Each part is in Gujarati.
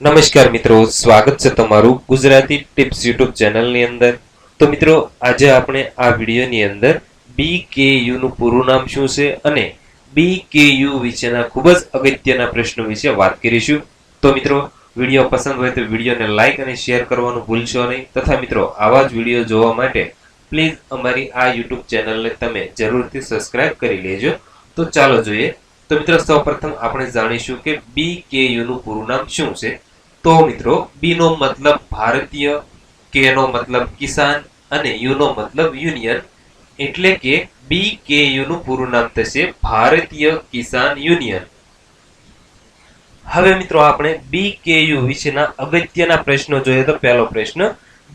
નમસ્કાર મિત્રો, સ્વાગત છે તમારું ગુજરાતી ટિપ્સ યુટ્યુબ ચેનલની અંદર. તો મિત્રો, આજે આપણે આ વિડીયોની અંદર BKU નું પૂરું નામ શું છે અને BKU વિશેના ખૂબ જ અગત્યના પ્રશ્નો વિશે વાત કરીશું. તો મિત્રો, વિડીયો પસંદ હોય તો વિડીયોને લાઈક અને શેર કરવાનું ભૂલશો નહીં. તથા મિત્રો, આવા જ વિડીયો જોવા માટે પ્લીઝ અમારી આ યુટ્યુબ ચેનલને તમે જરૂરથી સબસ્ક્રાઇબ કરી લેજો. તો ચાલો જોઈએ. તો મિત્રો, સૌપ્રથમ આપણે જાણીશું કે BKU નું પૂરું નામ શું છે. તો મિત્રો, બી નો મતલબ ભારતીય, કે નો મતલબ કિસાન અને યુ નો મતલબ યુનિયન, એટલે કે BKU નું પૂરું નામ થશે ભારતીય કિસાન યુનિયન. હવે મિત્રો, આપણે BKU વિશેના અગત્યના પ્રશ્નો જોઈએ. તો પહેલો પ્રશ્ન,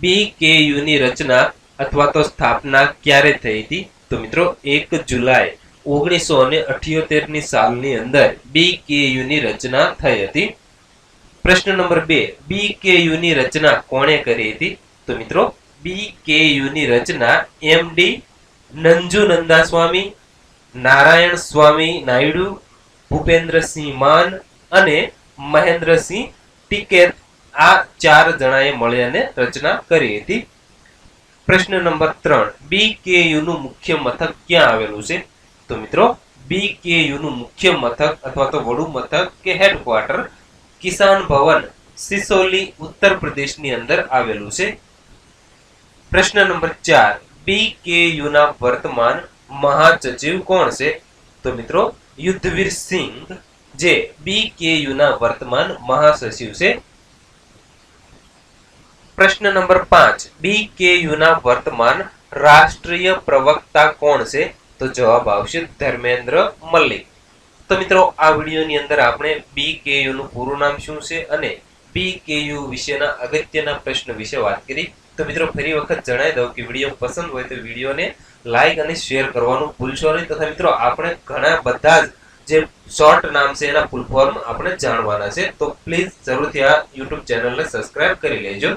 BKU ની રચના અથવા તો સ્થાપના ક્યારે થઈ હતી? તો મિત્રો, 1 જુલાઈ 1978 ની સાલની અંદર BKU ની રચના થઈ હતી. પ્રશ્ન નંબર 2, BKU ની રચના કોણે કરી હતી? તો મિત્રો, BKU ની રચના MD નંજુનંદા સ્વામી, નારાયણ સ્વામી નાયડુ, ભૂપેન્દ્રસિંહ માન અને મહેન્દ્રસિંહ ટિકેત, આ 4 જણાએ મળીને રચના કરી હતી. પ્રશ્ન નંબર 3, BKU નું મુખ્ય મથક ક્યાં આવેલું છે? તો મિત્રો, BKU નું મુખ્ય મથક અથવા તો વડું મથક કે હેડક્વાર્ટર કિસાન ભવન સિસોલી ઉત્તર પ્રદેશની અંદર આવેલું છે. પ્રશ્ન નંબર 4, BKU ના વર્તમાન મહાસચિવ કોણ છે? તો મિત્રો, યુદ્ધવીર સિંઘ જે BKU ના વર્તમાન મહાસચિવ છે. પ્રશ્ન નંબર 5, BKU ના વર્તમાન રાષ્ટ્રીય પ્રવક્તા કોણ છે? તો જવાબ આવશે ધર્મેન્દ્ર મલ્લિક. તો મિત્રો, આ વિડીયોની અંદર આપણે BKU નું પૂરું નામ શું છે અને BKU વિશેના અગત્યના પ્રશ્ન વિશે વાત કરી. તો મિત્રો, ફરી વખત જણાવી દઉં કે વિડીયો પસંદ હોય તો વિડીયોને લાઈક અને શેર કરવાનું ભૂલશો નહીં. તથા મિત્રો, આપણે ઘણા બધા જ જે શોર્ટ નામ છે એના ફૂલ ફોર્મ આપણે જાણવાના છે. તો પ્લીઝ જરૂરથી આ યુટ્યુબ ચેનલને સબસ્ક્રાઇબ કરી લેજો.